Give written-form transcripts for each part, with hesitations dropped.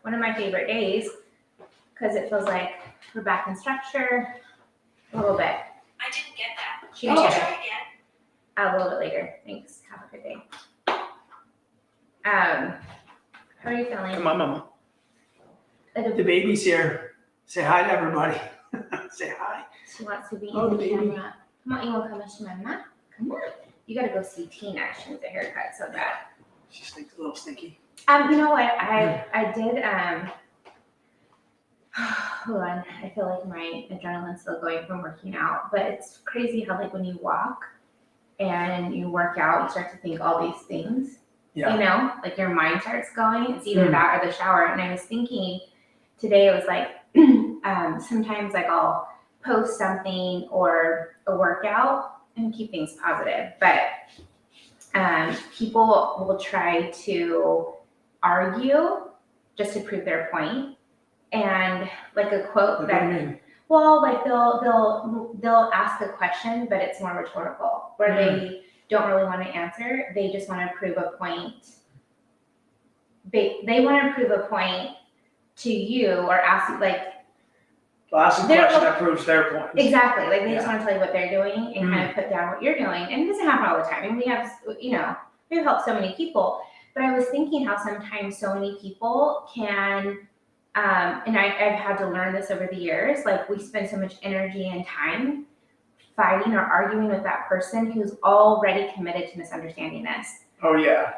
one of my favorite days because it feels like we're back in structure a little bit. I didn't get that. She Can did you get try it. again? A little bit later. Thanks. Have a good day. How are you feeling? Come on, Mama. Like The baby's here. Say hi to everybody. Say hi. she wants to be Oh, in the the baby. camera. Come on, you want to come to Mama? Come on. You got to go see Tina. She needs a haircut so bad. She stinks a little stinky. You know what? I did. Hold on. I feel like my adrenaline's still going from working out, but it's crazy how like when you walk and you work out, you start to think all these things. Yeah. You know, like your mind starts going. It's either that or the shower. And I was thinking today, it was like sometimes like I'll post something or a workout and keep things positive, but people will try to argue just to prove their point. And like a quote What do you that, mean? well, like they'll ask a question, but it's more rhetorical, where they don't really want to answer. They just want to prove a point. They want to prove a point to you or ask you, like, Well, ask a They're- question that proves their point. exactly, like they just Yeah. want to tell you what they're doing and kind of put down what you're doing. And it doesn't happen all the time. I mean, we've helped so many people. But I was thinking how sometimes so many people can, and I've had to learn this over the years, like we spend so much energy and time fighting or arguing with that person who's already committed to misunderstanding us. Oh, yeah.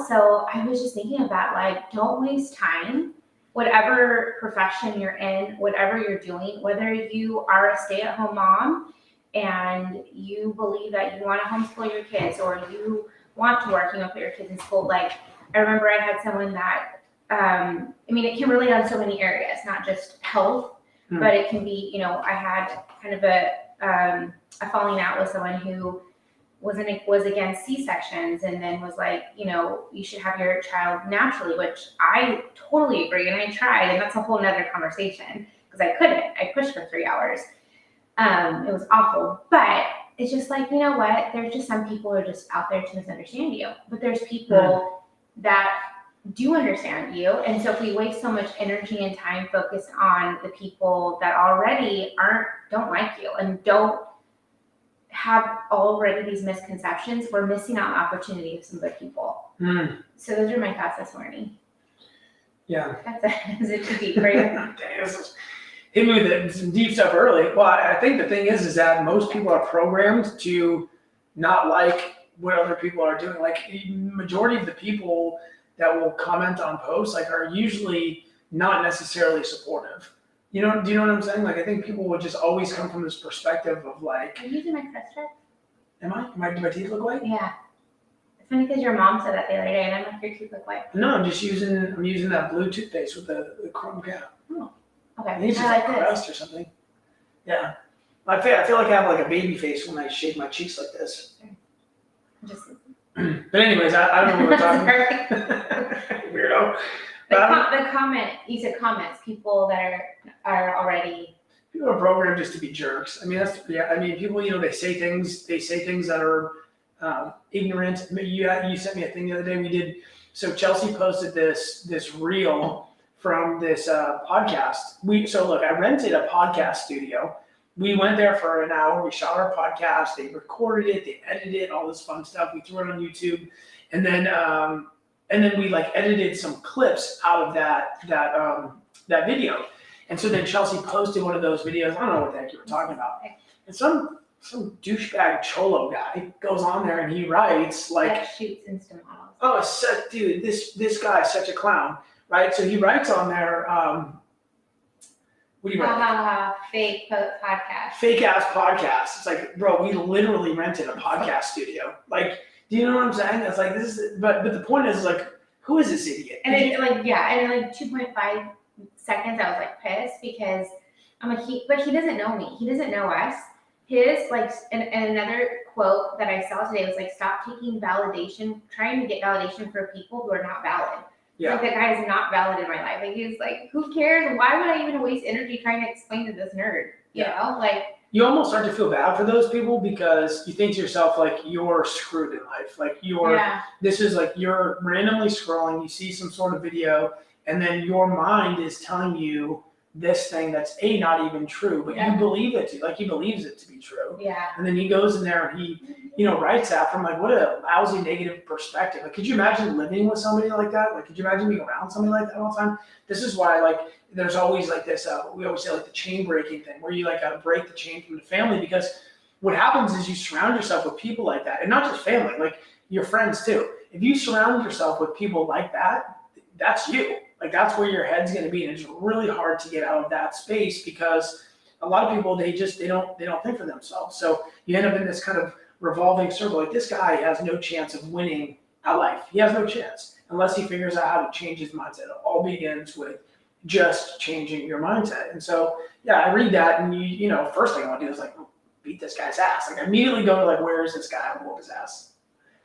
So I was just thinking of that, like, don't waste time. Whatever profession you're in, whatever you're doing, whether you are a stay-at-home mom and you believe that you want to homeschool your kids or you want to work, put your kids in school. Like, I remember I had someone that, it can relate on so many areas, not just health, but it can be, I had kind of a falling out with someone who was against C-sections and then was like, you should have your child naturally, which I totally agree. And I tried, and that's a whole nother conversation because I couldn't. I pushed for 3 hours. It was awful, but it's just like, you know what? There's just some people who are just out there to misunderstand you, but there's people that do understand you. And so if we waste so much energy and time focused on the people that already don't like you and don't have already these misconceptions, we're missing out on opportunity of some good people. So those are my thoughts this morning. Yeah. Is it too deep for you? Dang, hit me with some deep stuff early. Well, I think the thing is that most people are programmed to not like what other people are doing. Like, majority of the people that will comment on posts are usually not necessarily supportive. Do you know what I'm saying? Like, I think people would just always come from this perspective of like, Are you using my crest check? am I? Do my teeth look white? Yeah. It's funny because your mom said that the other day, and I'm like, your teeth look white. No, I'm using that blue toothpaste with the chrome cap. Okay. I think it's just I like like this. crust or something. Yeah. I feel like I have like a baby face when I shave my cheeks like this. Just But anyways, I don't know what we're talking about. Weirdo. the comment, you said comments, people that are already. People are programmed just to be jerks. People, they say things that are ignorant. You sent me a thing the other day. So Chelsea posted this reel from this podcast. I rented a podcast studio. We went there for an hour. We shot our podcast. They recorded it. They edited it. All this fun stuff. We threw it on YouTube, and then we edited some clips out of that video. And so then Chelsea posted one of those videos. I don't know what the heck you were talking about. And some douchebag cholo guy goes on there and he writes like, that shoots Insta models. "Oh, dude, this guy is such a clown." Right? So he writes on there, what do you write? Fake podcast. Fake ass podcast. It's like, bro, we literally rented a podcast studio. Like, do you know what I'm saying? It's like, but the point is like, who is this idiot? And in 2.5 seconds, I was like pissed because I'm like, but he doesn't know me. He doesn't know us. And another quote that I saw today was like, stop taking validation, trying to get validation for people who are not valid. Yeah. Like, that guy is not valid in my life. Like, he's like, who cares? Why would I even waste energy trying to explain to this nerd? You almost start to feel bad for those people because you think to yourself, like, you're screwed in life. Like, this is like, you're randomly scrolling, you see some sort of video, and then your mind is telling you this thing that's not even true, but Yeah. you believe it to, like he believes it to be true. Yeah. And then he goes in there and he, writes that from like, what a lousy negative perspective. Like, could you imagine living with somebody like that? Like, could you imagine being around somebody like that all the time? This is why, like, there's always like this, we always say like the chain breaking thing, where you like gotta break the chain from the family, because what happens is you surround yourself with people like that, and not just family, like your friends too. If you surround yourself with people like that, that's you. Like, that's where your head's gonna be, and it's really hard to get out of that space, because a lot of people, they don't think for themselves. So you end up in this kind of revolving circle. Like, this guy has no chance of winning at life. He has no chance unless he figures out how to change his mindset. It all begins with just changing your mindset. And so, yeah, I read that, and first thing I want to do is like beat this guy's ass. Like, I immediately go to like, where is this guy? I'm whoop his ass.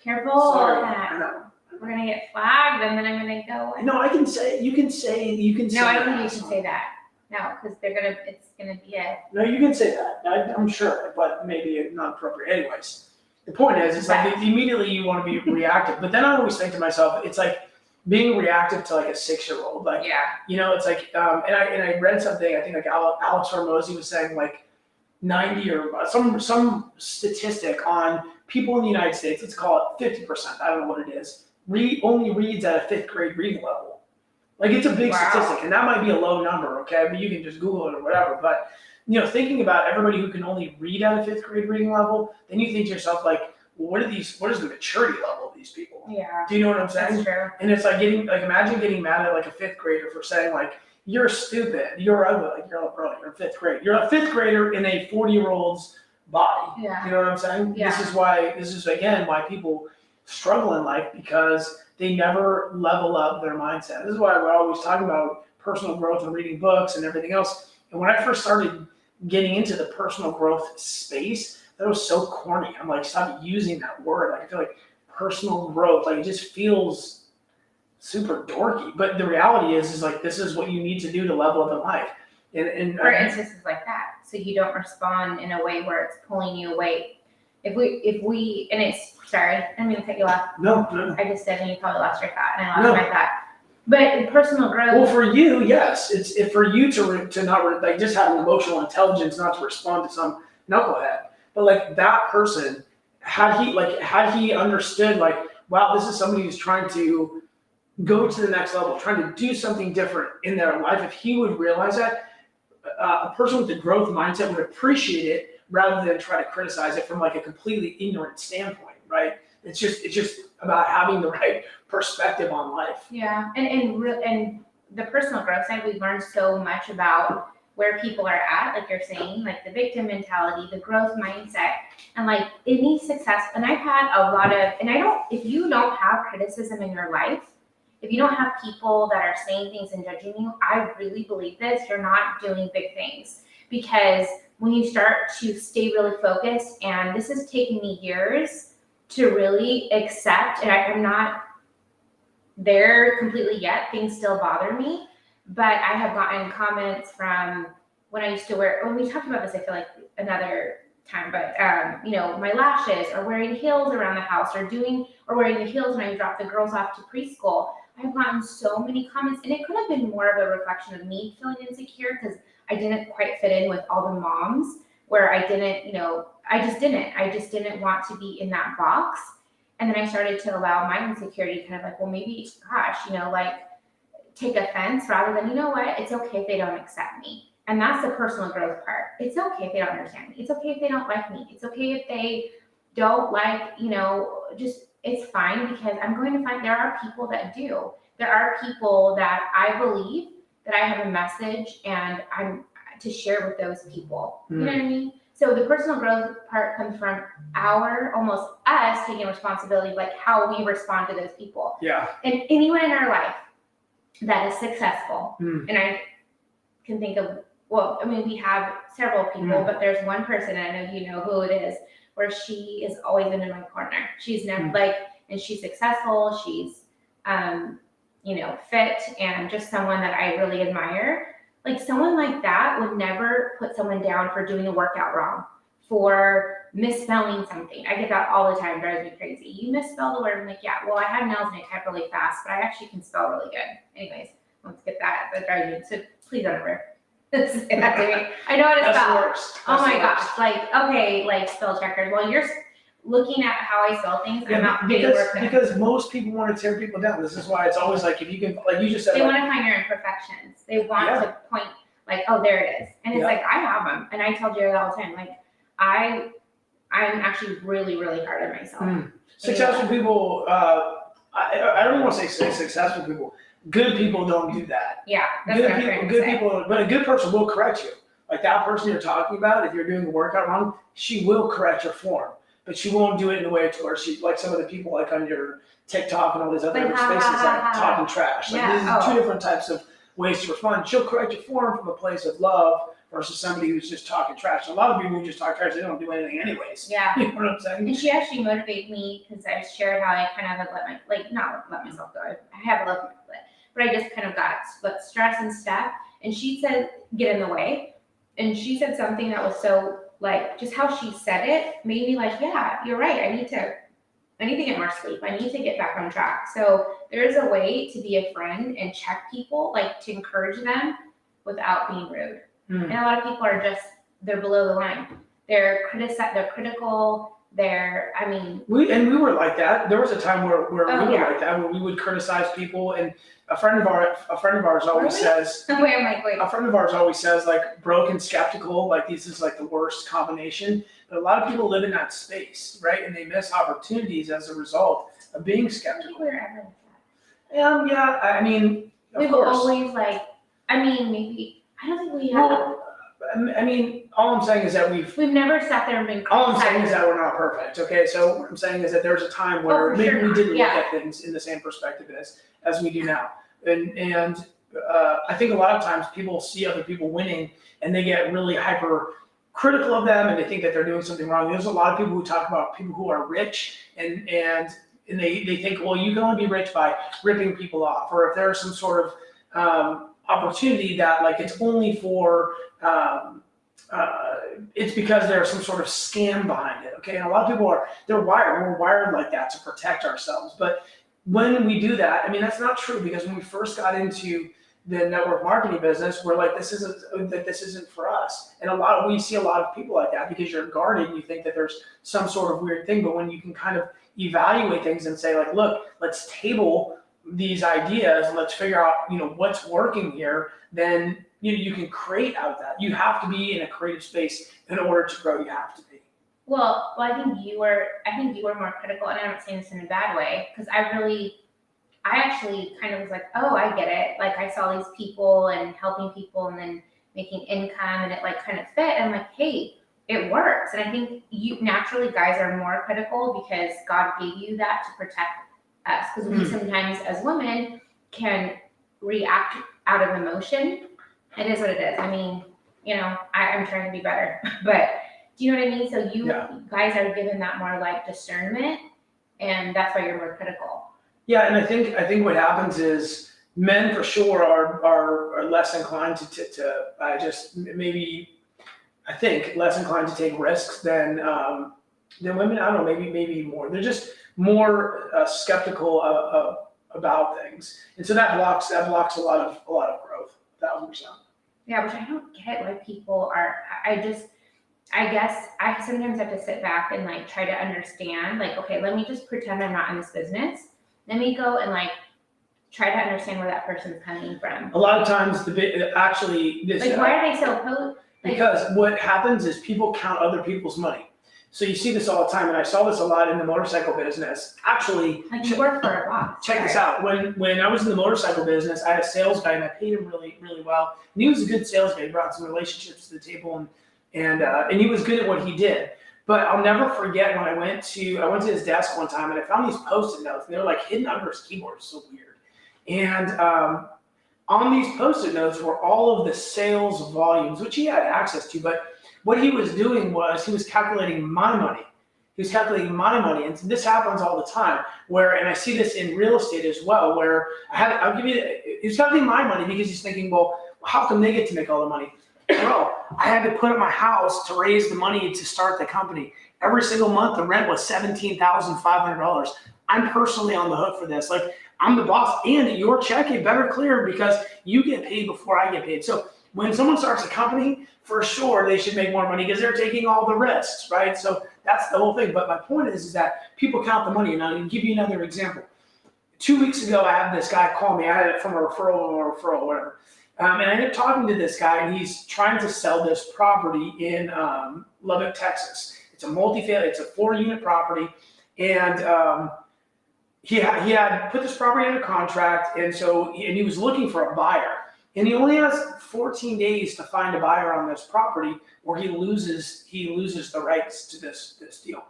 Careful Sorry, of I that. know. We're gonna get flagged, and then I'm gonna go. No, I can say, you can say. No, I don't think you can say that. No, because it's gonna be a. No, you can say that. I'm sure, but maybe not appropriate. Anyways, the point is like immediately you want to be reactive, but then I always think to myself, it's like being reactive to like a 6-year-old. Like, yeah. It's like, and I read something. I think like Alex Hormozy was saying like 90 or some statistic on people in the United States. Let's call it 50%. I don't know what it is. Only reads at a 5th grade reading level. Like, it's a big statistic, and that might be a low number, okay? But you can just Google it or whatever. But, thinking about everybody who can only read at a 5th grade reading level, then you think to yourself, like, well, what is the maturity level of these people? Yeah. Do you know what I'm saying? That's true. And it's like imagine getting mad at like a 5th grader for saying like, you're stupid, you're ugly, like, you're in 5th grade. You're a 5th grader in a 40-year-old's body. Yeah. You know what I'm saying? Yeah. This is again why people struggle in life, because they never level up their mindset. This is why we're always talking about personal growth and reading books and everything else. And when I first started getting into the personal growth space, that was so corny. I'm like, stop using that word. Like, I feel like personal growth, like, it just feels super dorky. But the reality is like, this is what you need to do to level up in life. And for instances like that, so you don't respond in a way where it's pulling you away. If we, and it's, sorry, I didn't mean to cut you off. No. I just said, and you probably lost your thought, and I lost my thought. But in personal growth. Well, for you, yes, it's for you to not like just have an emotional intelligence, not to respond to some knucklehead. But like, that person, had he understood like, wow, this is somebody who's trying to go to the next level, trying to do something different in their life. If he would realize that, a person with a growth mindset would appreciate it, rather than try to criticize it from like a completely ignorant standpoint, right? It's just about having the right perspective on life. Yeah, and the personal growth side, we've learned so much about where people are at, like you're saying, like the victim mentality, the growth mindset, and like any success. And I've had a lot of, if you don't have criticism in your life, if you don't have people that are saying things and judging you, I really believe this, you're not doing big things. Because when you start to stay really focused, and this has taken me years to really accept, and I'm not there completely yet, things still bother me, but I have gotten comments from when I used to when we talked about this, I feel like another time, but my lashes, or wearing heels around the house, or wearing the heels when I drop the girls off to preschool. I've gotten so many comments, and it could have been more of a reflection of me feeling insecure, because I didn't quite fit in with all the moms, where I just didn't want to be in that box. And then I started to allow my insecurity kind of like, well, maybe, gosh, take offense, rather than, you know what, it's okay if they don't accept me. And that's the personal growth part. It's okay if they don't understand me. It's okay if they don't like me. It's okay if they don't like, it's fine, because I'm going to find there are people that do. There are people that I believe that I have a message, and I'm to share with those people. You know what I mean? So the personal growth part comes from almost us taking responsibility, like how we respond to those people. Yeah. And anyone in our life that is successful, and I can think of, we have several people, but there's one person, I know you know who it is, where she is always in my corner. She's never and she's successful. She's, fit, and just someone that I really admire. Like, someone like that would never put someone down for doing a workout wrong, for misspelling something. I get that all the time, drives me crazy. You misspelled the word. I'm like, yeah, well, I have nails and I type really fast, but I actually can spell really good. Anyways, let's get that. That drives me. So please don't ever say that to me. I know how to That's the spell. worst. Oh That's my the gosh. worst. Like, okay, like spell checkers. Well, you're looking at how I spell things. I'm not getting because, work done. because most people want to tear people down. This is why it's always like, if you can, like you just said, They like, want to find your imperfections. They want Yeah. to point like, oh, there it is. And it's Yeah. like, I have them. And I tell Jared all the time, like, I'm actually really, really hard on myself. Successful people, I don't want to say successful people. Good people don't do that. Yeah, that's what I'm trying to say. People, but a good person will correct you. Like that person you're talking about, if you're doing the workout wrong, she will correct your form, but she won't do it in a way to where she, like some of the people like on your TikTok and all these other Like, spaces that talking trash. Like Yeah, these are two different types of ways to respond. She'll correct your form from a place of love versus somebody who's just talking trash. A lot of people who just talk trash, they don't do anything anyways. Yeah. You know what I'm saying? And she actually motivated me because I shared how I kind of had not let myself go. I haven't let myself go, but I just kind of got stress and stuff. And she said, get in the way. And she said something that was so like, just how she said it made me like, yeah, you're right. I need to get more sleep. I need to get back on track. So there is a way to be a friend and check people, like to encourage them without being rude. And a lot of people are they're below the line. They're critical. We were like that. There was a time where we were yeah. like that, where we would criticize people, and a friend of ours always says, Wait, I'm like, wait. a friend of ours always says, like, broke and skeptical, like this is like the worst combination. But a lot of people live in that space, right? And they miss opportunities as a result of being I don't skeptical. think we're ever like that. Yeah, I mean, of We've course. always maybe, I don't think we have. Well, I mean, all I'm saying is that We've never sat there and been all I'm saying is criticized. that we're not perfect, okay? So what I'm saying is that there's a time where for maybe sure we not. didn't look Yeah. at things in the same perspective as we do now. And I think a lot of times people see other people winning and they get really hyper critical of them and they think that they're doing something wrong. There's a lot of people who talk about people who are rich and they think, well, you can only be rich by ripping people off, or if there's some sort of opportunity that like it's only for it's because there's some sort of scam behind it. Okay, and a lot of people we're wired like that to protect ourselves. But when we do that, I mean that's not true, because when we first got into the network marketing business, we're like, this isn't for us. And we see a lot of people like that because you're guarded and you think that there's some sort of weird thing. But when you can kind of evaluate things and say like, look, let's table these ideas and let's figure out, what's working here, then you can create out of that. You have to be in a creative space in order to grow. You have to be. Well, I think you were more critical, and I'm not saying this in a bad way, because I actually kind of was like, oh, I get it. Like I saw these people and helping people and then making income, and it like kind of fit. And I'm like, hey, it works. And I think naturally guys are more critical because God gave you that to protect us. Because we sometimes as women can react out of emotion. It is what it is. I mean, I'm trying to be better, but do you know what I mean? So you guys are given that more like discernment, and that's why you're more critical. Yeah, and I think what happens is men for sure are less inclined to less inclined to take risks than women. I don't know, maybe more. They're just more skeptical about things, and so that blocks a lot of growth. 1,000%. Yeah, which I don't get why people are. I guess I sometimes have to sit back and like try to understand. Like, okay, let me just pretend I'm not in this business. Let me go and like try to understand where that person's coming from. A lot of times, why are they so opposed? Because what happens is people count other people's money. So you see this all the time, and I saw this a lot in the motorcycle business. Actually, like you work for a boss. Check this out. When I was in the motorcycle business, I had a sales guy, and I paid him really, really well. And he was a good sales guy. He brought some relationships to the table, and he was good at what he did. But I'll never forget when I went to his desk one time, and I found these Post-it notes, and they were like hidden under his keyboard. So weird. And on these Post-it notes were all of the sales volumes, which he had access to. But what he was doing was he was calculating my money. And this happens all the time. And I see this in real estate as well, where he was calculating my money because he's thinking, well, how come they get to make all the money? Bro, I had to put up my house to raise the money to start the company. Every single month, the rent was $17,500. I'm personally on the hook for this. Like, I'm the boss, and your check it better clear because you get paid before I get paid. So when someone starts a company, for sure they should make more money because they're taking all the risks, right? So that's the whole thing. But my point is that people count the money. And I'll give you another example. 2 weeks ago, I had this guy call me. I had it from a referral, whatever. And I ended up talking to this guy, and he's trying to sell this property in Lubbock, Texas. It's a multi-family, it's a 4-unit property, and he had put this property under contract, and he was looking for a buyer, and he only has 14 days to find a buyer on this property, or he loses the rights to this deal.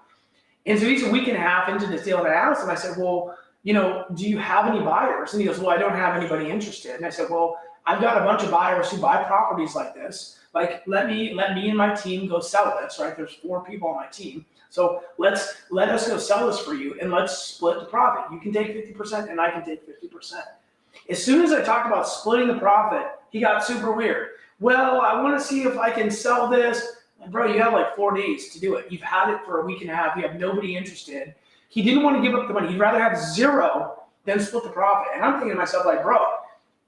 And so he's a week and a half into this deal, and I asked him, I said, well, do you have any buyers? And he goes, well, I don't have anybody interested. And I said, well, I've got a bunch of buyers who buy properties like this. Like, let me and my team go sell this, right? There's 4 people on my team. So let us go sell this for you, and let's split the profit. You can take 50% and I can take 50%. As soon as I talked about splitting the profit, he got super weird. Well, I want to see if I can sell this. Like, bro, you have like 4 days to do it. You've had it for a week and a half. You have nobody interested. He didn't want to give up the money. He'd rather have 0 than split the profit. And I'm thinking to myself, like, bro,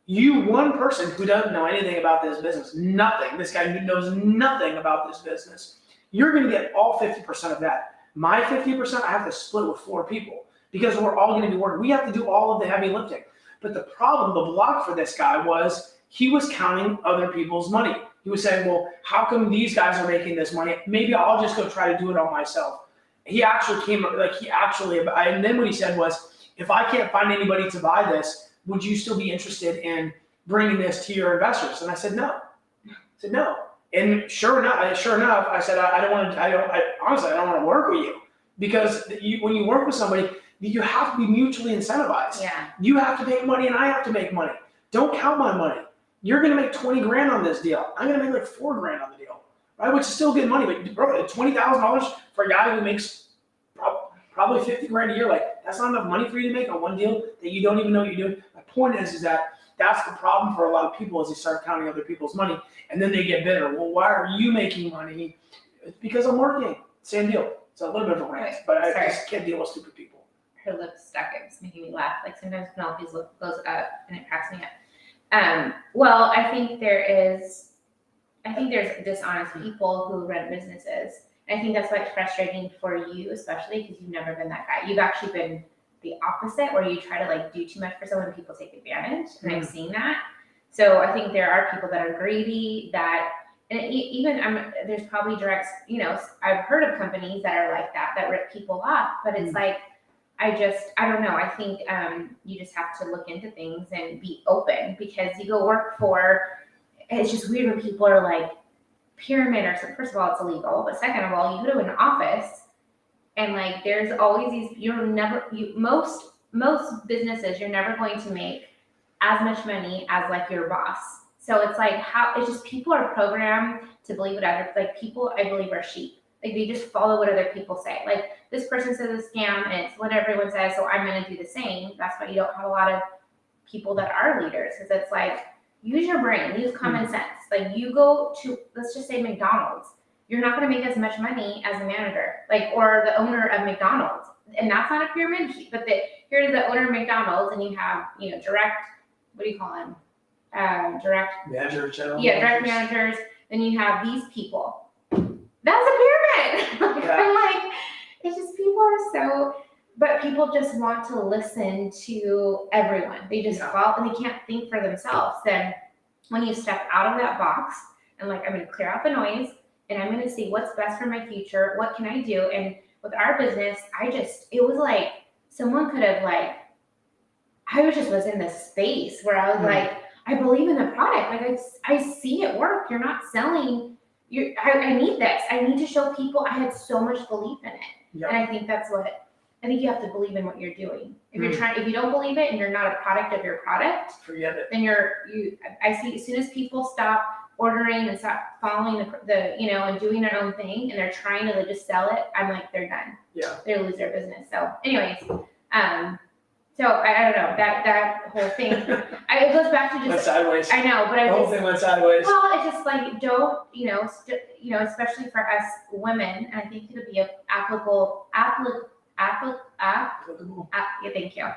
you one person who doesn't know anything about this business, nothing. This guy knows nothing about this business. You're going to get all 50% of that. My 50%, I have to split with 4 people because we're all going to be working. We have to do all of the heavy lifting. But the problem, the block for this guy was he was counting other people's money. He was saying, well, how come these guys are making this money? Maybe I'll just go try to do it on myself. And then what he said was, if I can't find anybody to buy this, would you still be interested in bringing this to your investors? And I said, no. And sure enough, I said, honestly, I don't want to work with you because when you work with somebody, you have to be mutually incentivized. Yeah. You have to make money and I have to make money. Don't count my money. You're going to make 20 grand on this deal. I'm going to make like 4 grand on the deal, right? Which is still good money, but bro, $20,000 for a guy who makes probably 50 grand a year, like that's not enough money for you to make on one deal that you don't even know you're doing. My point is that that's the problem for a lot of people as they start counting other people's money and then they get bitter. Well, why are you making money? It's because I'm working. Same deal. It's a little bit of a rant, but I just can't deal with stupid people. Her lip's stuck. It's making me laugh. Like sometimes Penelope's lip goes up and it cracks me up. Well, I think there's dishonest people who run businesses. And I think that's why it's frustrating for you, especially because you've never been that guy. You've actually been the opposite, where you try to like do too much for someone and people take advantage. And I've seen that. So I think there are people that are greedy there's probably directs, I've heard of companies that are like that rip people off, but it's like, I don't know. I think you just have to look into things and be open because you go work it's just weird when people are like pyramid or something. First of all, it's illegal, but second of all, you go to an office and like there's always most businesses, you're never going to make as much money as like your boss. So it's like it's just people are programmed to believe what people I believe are sheep. Like they just follow what other people say. Like this person says it's a scam and it's what everyone says, so I'm going to do the same. That's why you don't have a lot of people that are leaders, because it's like, use your brain, use common sense. Like you go to, let's just say McDonald's, you're not going to make as much money as a manager, or the owner of McDonald's. And that's not a pyramid, but here's the owner of McDonald's and you have, direct, what do you call them? Direct manager, general direct managers. Then you have these people. That's a pyramid. I'm like, it's just people are so, but people just want to listen to everyone. They just follow and they can't think for themselves. Then when you step out of that box and like, I'm going to clear out the noise and I'm going to see what's best for my future. What can I do? And with our business, it was like someone could have I was in this space where I was like, I believe in the product. Like I see it work. You're not selling. I need this. I need to show people. I had so much belief in it. Yep. And I think I think you have to believe in what you're doing. If you don't believe it and you're not a product of your product, forget it. Then I see as soon as people stop ordering and stop following and doing their own thing and they're trying to just sell it, I'm like, they're done. Yeah. They lose their business. So anyways, so I don't know, that whole thing, it goes back to just went sideways. I know, but the whole thing went sideways. Well, it's just like don't, especially for us women, and I think it'll be applicable. Thank you.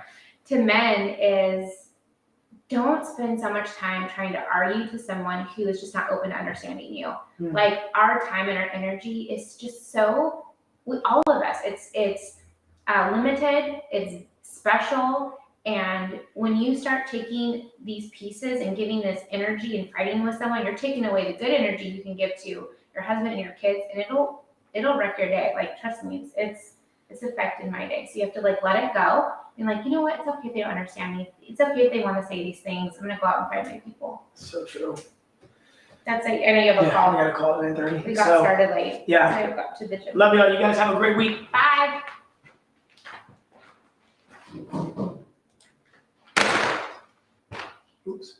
to men is don't spend so much time trying to argue to someone who is just not open to understanding you. Like our time and our energy is just so, all of us, it's limited, it's special. And when you start taking these pieces and giving this energy and fighting with someone, you're taking away the good energy you can give to your husband and your kids, and it'll wreck your day. Like, trust me, it's affected my day. So you have to like let it go and like, you know what? It's okay if they don't understand me. It's okay if they want to say these things. I'm gonna go out and find my people. So true. That's like, I know you have a Yeah, call. I got a call at 9:30. We got started late. Yeah. So I got to the gym. Love y'all. You guys have a great week. Bye. Oops.